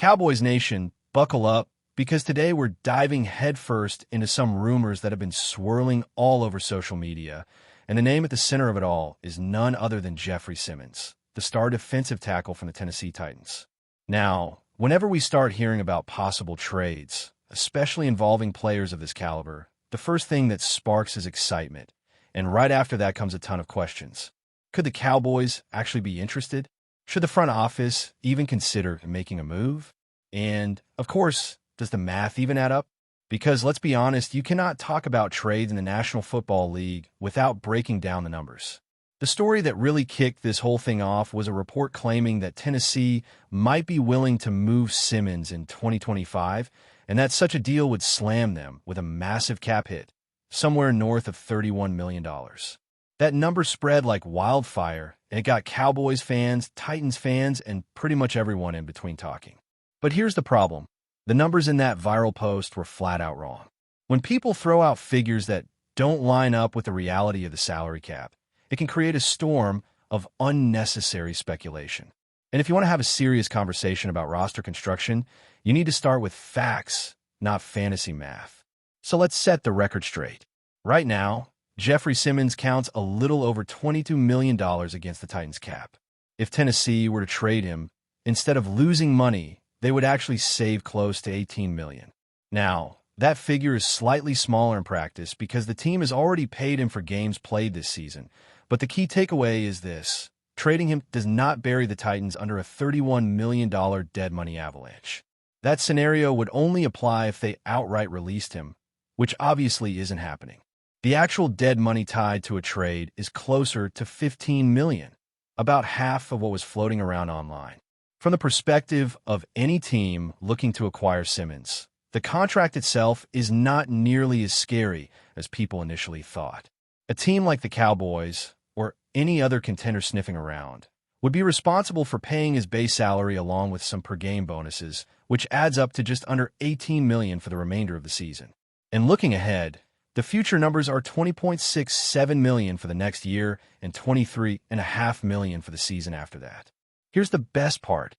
Cowboys Nation, buckle up, because today we're diving headfirst into some rumors that have been swirling all over social media, and the name at the center of it all is none other than Jeffrey Simmons, the star defensive tackle from the Tennessee Titans. Now, whenever we start hearing about possible trades, especially involving players of this caliber, the first thing that sparks is excitement, and right after that comes a ton of questions. Could the Cowboys actually be interested? Should the front office even consider making a move? And, of course, does the math even add up? Because, let's be honest, you cannot talk about trades in the National Football League without breaking down the numbers. The story that really kicked this whole thing off was a report claiming that Tennessee might be willing to move Simmons in 2025, and that such a deal would slam them with a massive cap hit, somewhere north of $31 million. That number spread like wildfire, and it got Cowboys fans, Titans fans, and pretty much everyone in between talking. But here's the problem. The numbers in that viral post were flat out wrong. When people throw out figures that don't line up with the reality of the salary cap, it can create a storm of unnecessary speculation. And if you want to have a serious conversation about roster construction, you need to start with facts, not fantasy math. So let's set the record straight. Right now, Jeffrey Simmons counts a little over $22 million against the Titans cap. If Tennessee were to trade him, instead of losing money, they would actually save close to $18 million. Now, that figure is slightly smaller in practice because the team has already paid him for games played this season. But the key takeaway is this. Trading him does not bury the Titans under a $31 million dead money avalanche. That scenario would only apply if they outright released him, which obviously isn't happening. The actual dead money tied to a trade is closer to $15 million, about half of what was floating around online. From the perspective of any team looking to acquire Simmons, the contract itself is not nearly as scary as people initially thought. A team like the Cowboys, or any other contender sniffing around, would be responsible for paying his base salary along with some per-game bonuses, which adds up to just under $18 million for the remainder of the season. And looking ahead, the future numbers are $20.67 million for the next year and $23.5 million for the season after that. Here's the best part.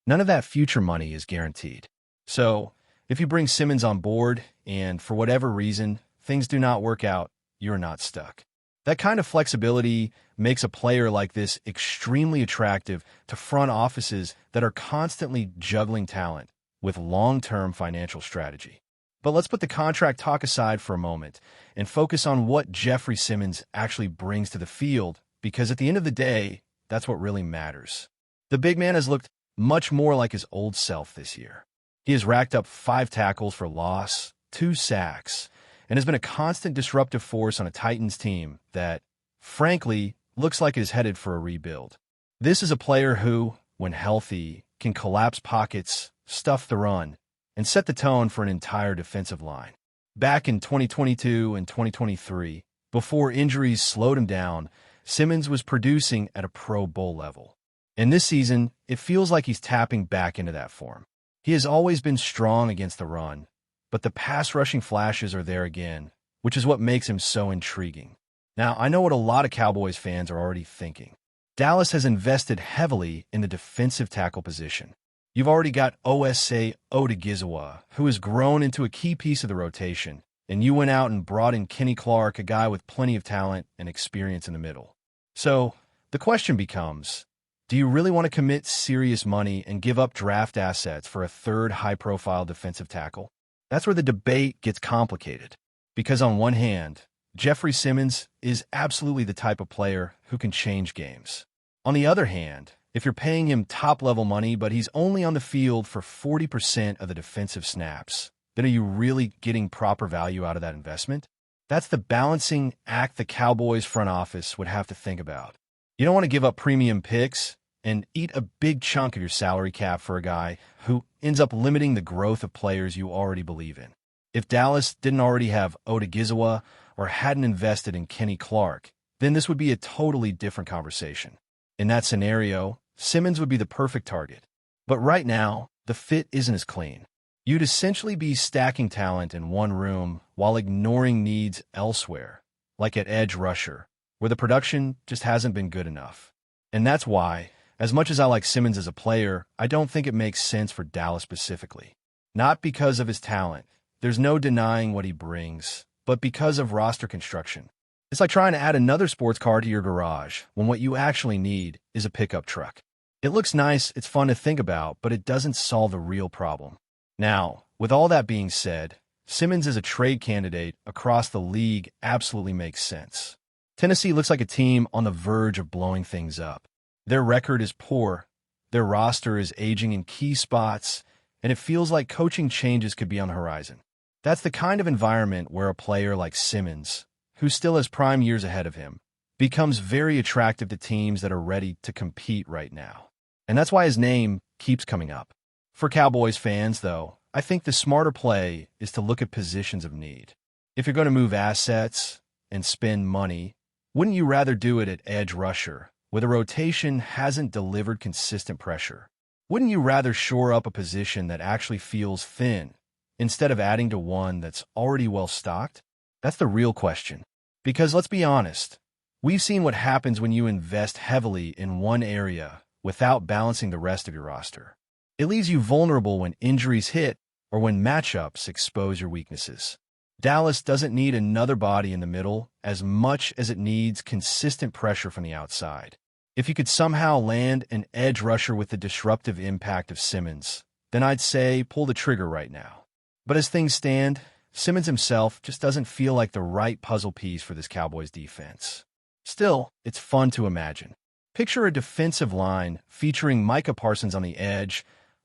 None of that future money is guaranteed. So, if you bring Simmons on board and, for whatever reason, things do not work out, you're not stuck. That kind of flexibility makes a player like this extremely attractive to front offices that are constantly juggling talent with long-term financial strategy. But let's put the contract talk aside for a moment and focus on what Jeffrey Simmons actually brings to the field, because at the end of the day, that's what really matters. The big man has looked much more like his old self this year. He has racked up 5 tackles for loss, 2 sacks, and has been a constant disruptive force on a Titans team that, frankly, looks like it is headed for a rebuild. This is a player who, when healthy, can collapse pockets, stuff the run, and set the tone for an entire defensive line. Back in 2022 and 2023, before injuries slowed him down, Simmons was producing at a Pro Bowl level. And this season, it feels like he's tapping back into that form. He has always been strong against the run, but the pass-rushing flashes are there again, which is what makes him so intriguing. Now, I know what a lot of Cowboys fans are already thinking. Dallas has invested heavily in the defensive tackle position. You've already got Osa Odigizua, who has grown into a key piece of the rotation, and you went out and brought in Kenny Clark, a guy with plenty of talent and experience in the middle. So, the question becomes, do you really want to commit serious money and give up draft assets for a third high-profile defensive tackle? That's where the debate gets complicated. Because on one hand, Jeffrey Simmons is absolutely the type of player who can change games. On the other hand, if you're paying him top-level money but he's only on the field for 40% of the defensive snaps, then are you really getting proper value out of that investment? That's the balancing act the Cowboys front office would have to think about. You don't want to give up premium picks and eat a big chunk of your salary cap for a guy who ends up limiting the growth of players you already believe in. If Dallas didn't already have Odigizua or hadn't invested in Kenny Clark, then this would be a totally different conversation. In that scenario, Simmons would be the perfect target. But right now, the fit isn't as clean. You'd essentially be stacking talent in one room while ignoring needs elsewhere, like at edge rusher, where the production just hasn't been good enough. And that's why, As much as I like Simmons as a player, I don't think it makes sense for Dallas specifically. Not because of his talent. There's no denying what he brings, but because of roster construction. It's like trying to add another sports car to your garage when what you actually need is a pickup truck. It looks nice, it's fun to think about, but it doesn't solve the real problem. Now, with all that being said, Simmons as a trade candidate across the league absolutely makes sense. Tennessee looks like a team on the verge of blowing things up. Their record is poor, their roster is aging in key spots, and it feels like coaching changes could be on the horizon. That's the kind of environment where a player like Simmons, who still has prime years ahead of him, becomes very attractive to teams that are ready to compete right now. And that's why his name keeps coming up. For Cowboys fans, though, I think the smarter play is to look at positions of need. If you're going to move assets and spend money, wouldn't you rather do it at edge rusher, where the rotation hasn't delivered consistent pressure? Wouldn't you rather shore up a position that actually feels thin, instead of adding to one that's already well-stocked? That's the real question. Because let's be honest, we've seen what happens when you invest heavily in one area without balancing the rest of your roster. It leaves you vulnerable when injuries hit or when matchups expose your weaknesses. Dallas doesn't need another body in the middle as much as it needs consistent pressure from the outside. If you could somehow land an edge rusher with the disruptive impact of Simmons, then I'd say pull the trigger right now. But as things stand, Simmons himself just doesn't feel like the right puzzle piece for this Cowboys defense. Still, it's fun to imagine. Picture a defensive line featuring Micah Parsons on the edge,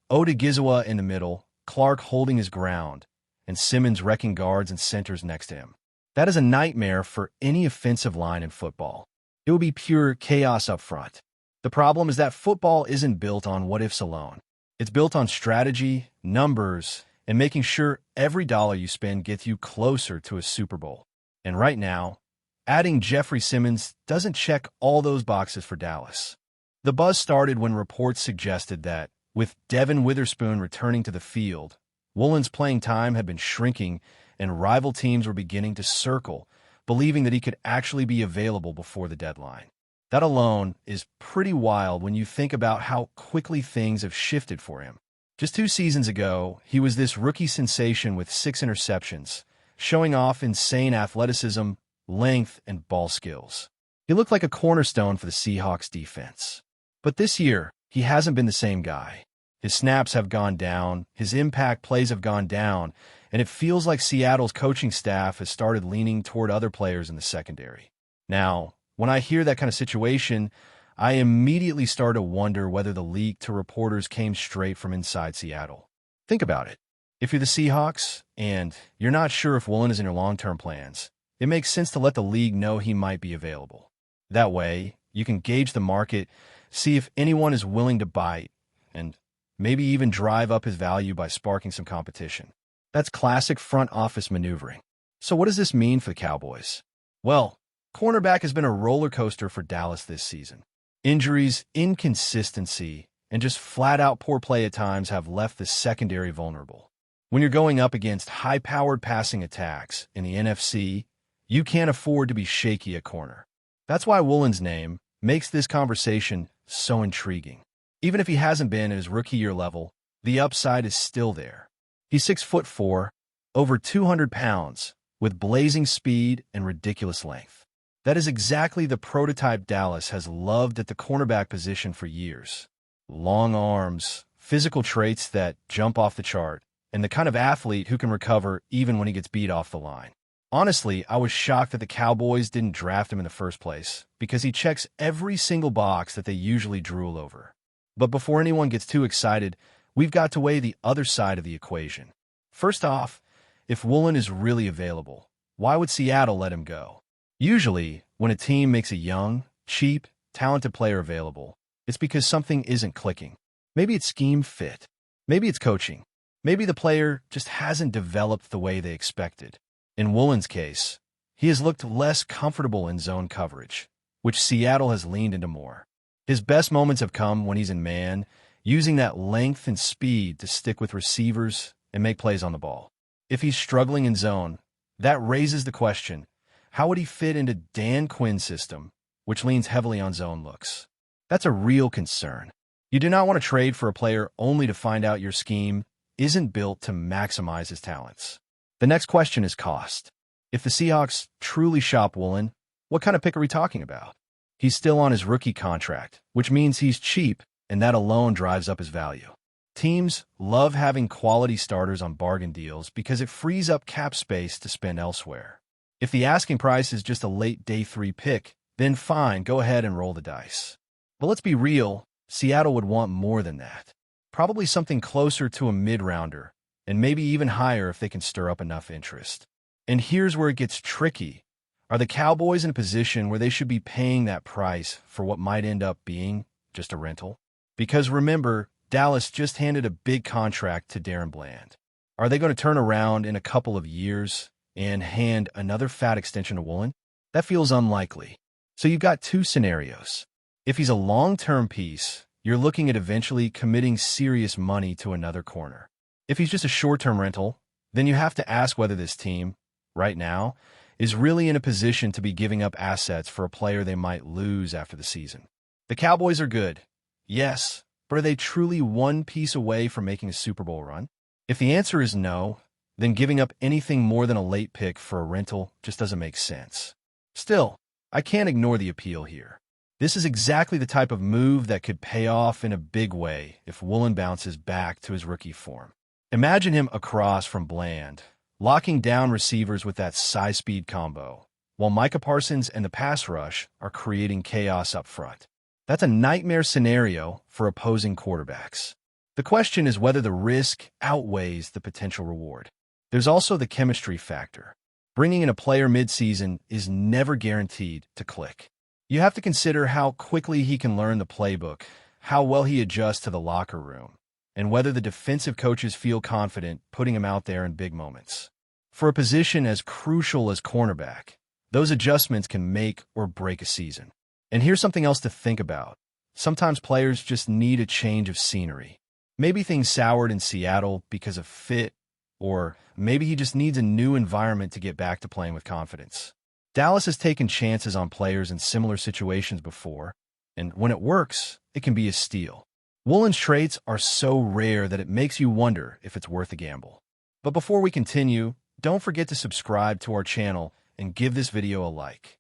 Odigizua in the middle, Clark holding his ground, and Simmons wrecking guards and centers next to him. That is a nightmare for any offensive line in football. It would be pure chaos up front. The problem is that football isn't built on what-ifs alone. It's built on strategy, numbers, and making sure every dollar you spend gets you closer to a Super Bowl. And right now, adding Jeffrey Simmons doesn't check all those boxes for Dallas. The buzz started when reports suggested that, with Devin Witherspoon returning to the field, Woolen's playing time had been shrinking and rival teams were beginning to circle, believing that he could actually be available before the deadline. That alone is pretty wild when you think about how quickly things have shifted for him. Just 2 seasons ago, he was this rookie sensation with 6 interceptions, showing off insane athleticism, length, and ball skills. He looked like a cornerstone for the Seahawks defense. But this year, he hasn't been the same guy. His snaps have gone down, his impact plays have gone down, and it feels like Seattle's coaching staff has started leaning toward other players in the secondary. Now, when I hear that kind of situation, I immediately start to wonder whether the leak to reporters came straight from inside Seattle. Think about it. If you're the Seahawks, and you're not sure if Woolen is in your long-term plans, it makes sense to let the league know he might be available. That way, you can gauge the market, see if anyone is willing to bite, and maybe even drive up his value by sparking some competition. That's classic front office maneuvering. So what does this mean for the Cowboys? Well, cornerback has been a roller coaster for Dallas this season. Injuries, inconsistency, and just flat-out poor play at times have left the secondary vulnerable. When you're going up against high-powered passing attacks in the NFC, you can't afford to be shaky at corner. That's why Woolen's name makes this conversation so intriguing. Even if he hasn't been at his rookie year level, the upside is still there. He's 6'4", over 200 pounds, with blazing speed and ridiculous length. That is exactly the prototype Dallas has loved at the cornerback position for years. Long arms, physical traits that jump off the chart, and the kind of athlete who can recover even when he gets beat off the line. Honestly, I was shocked that the Cowboys didn't draft him in the first place, because he checks every single box that they usually drool over. But before anyone gets too excited, we've got to weigh the other side of the equation. First off, if Woolen is really available, why would Seattle let him go? Usually, when a team makes a young, cheap, talented player available, it's because something isn't clicking. Maybe it's scheme fit. Maybe it's coaching. Maybe the player just hasn't developed the way they expected. In Woolen's case, he has looked less comfortable in zone coverage, which Seattle has leaned into more. His best moments have come when he's in man, using that length and speed to stick with receivers and make plays on the ball. If he's struggling in zone, that raises the question, how would he fit into Dan Quinn's system, which leans heavily on zone looks? That's a real concern. You do not want to trade for a player only to find out your scheme isn't built to maximize his talents. The next question is cost. If the Seahawks truly shop Woolen, what kind of pick are we talking about? He's still on his rookie contract, which means he's cheap, and that alone drives up his value. Teams love having quality starters on bargain deals because it frees up cap space to spend elsewhere. If the asking price is just a late day 3 pick, then fine, go ahead and roll the dice. But let's be real, Seattle would want more than that. Probably something closer to a mid-rounder, and maybe even higher if they can stir up enough interest. And here's where it gets tricky. Are the Cowboys in a position where they should be paying that price for what might end up being just a rental? Because remember, Dallas just handed a big contract to Darren Bland. Are they going to turn around in a couple of years and hand another fat extension to Woolen? That feels unlikely. So you've got two scenarios. If he's a long-term piece, you're looking at eventually committing serious money to another corner. If he's just a short-term rental, then you have to ask whether this team, right now, is really in a position to be giving up assets for a player they might lose after the season. The Cowboys are good, yes, but are they truly one piece away from making a Super Bowl run? If the answer is no, then giving up anything more than a late pick for a rental just doesn't make sense. Still, I can't ignore the appeal here. This is exactly the type of move that could pay off in a big way if Woolen bounces back to his rookie form. Imagine him across from Bland, locking down receivers with that size-speed combo, while Micah Parsons and the pass rush are creating chaos up front. That's a nightmare scenario for opposing quarterbacks. The question is whether the risk outweighs the potential reward. There's also the chemistry factor. Bringing in a player mid-season is never guaranteed to click. You have to consider how quickly he can learn the playbook, how well he adjusts to the locker room, and whether the defensive coaches feel confident putting him out there in big moments. For a position as crucial as cornerback, those adjustments can make or break a season. And here's something else to think about. Sometimes players just need a change of scenery. Maybe things soured in Seattle because of fit, or maybe he just needs a new environment to get back to playing with confidence. Dallas has taken chances on players in similar situations before, and when it works, it can be a steal. Woolen's traits are so rare that it makes you wonder if it's worth a gamble. But before we continue, don't forget to subscribe to our channel and give this video a like.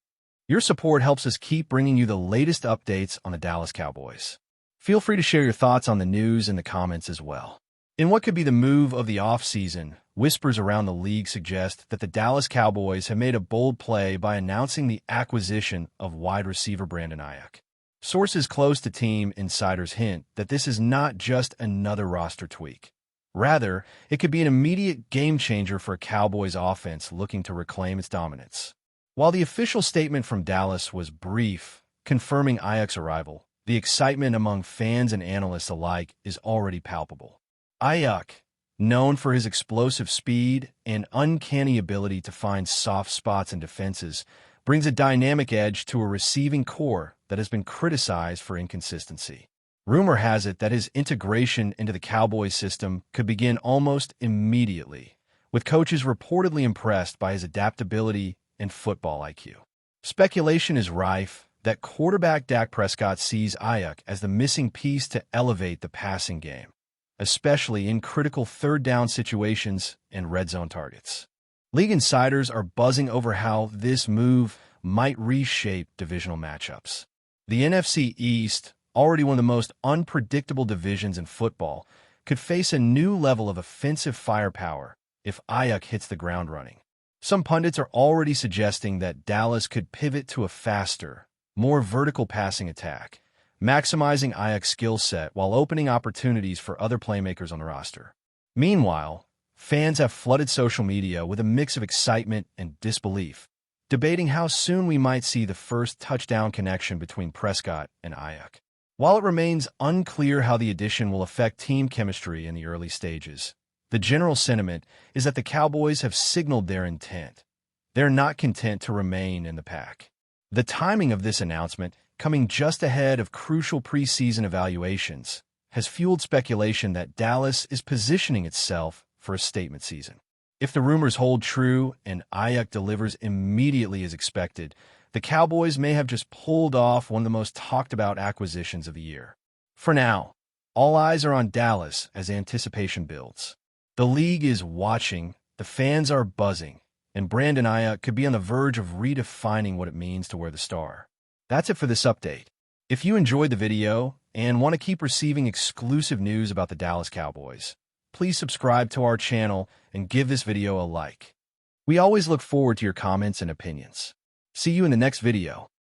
Your support helps us keep bringing you the latest updates on the Dallas Cowboys. Feel free to share your thoughts on the news in the comments as well. In what could be the move of the offseason, whispers around the league suggest that the Dallas Cowboys have made a bold play by announcing the acquisition of wide receiver Brandon Aiyuk. Sources close to team insiders hint that this is not just another roster tweak. Rather, it could be an immediate game-changer for a Cowboys offense looking to reclaim its dominance. While the official statement from Dallas was brief, confirming Aiyuk's arrival, the excitement among fans and analysts alike is already palpable. Aiyuk, known for his explosive speed and uncanny ability to find soft spots in defenses, brings a dynamic edge to a receiving core that has been criticized for inconsistency. Rumor has it that his integration into the Cowboys system could begin almost immediately, with coaches reportedly impressed by his adaptability and football IQ. Speculation is rife that quarterback Dak Prescott sees Aiyuk as the missing piece to elevate the passing game, especially in critical third-down situations and red zone targets. League insiders are buzzing over how this move might reshape divisional matchups. The NFC East, already one of the most unpredictable divisions in football, could face a new level of offensive firepower if Aiyuk hits the ground running. Some pundits are already suggesting that Dallas could pivot to a faster, more vertical passing attack, maximizing Aiyuk's skill set while opening opportunities for other playmakers on the roster. Meanwhile, fans have flooded social media with a mix of excitement and disbelief, debating how soon we might see the first touchdown connection between Prescott and Aiyuk. While it remains unclear how the addition will affect team chemistry in the early stages, the general sentiment is that the Cowboys have signaled their intent. They're not content to remain in the pack. The timing of this announcement, coming just ahead of crucial preseason evaluations, has fueled speculation that Dallas is positioning itself for a statement season. If the rumors hold true and Aiyuk delivers immediately as expected, the Cowboys may have just pulled off one of the most talked-about acquisitions of the year. For now, all eyes are on Dallas as anticipation builds. The league is watching, the fans are buzzing, and Brandon Aiyuk could be on the verge of redefining what it means to wear the star. That's it for this update. If you enjoyed the video and want to keep receiving exclusive news about the Dallas Cowboys, please subscribe to our channel and give this video a like. We always look forward to your comments and opinions. See you in the next video.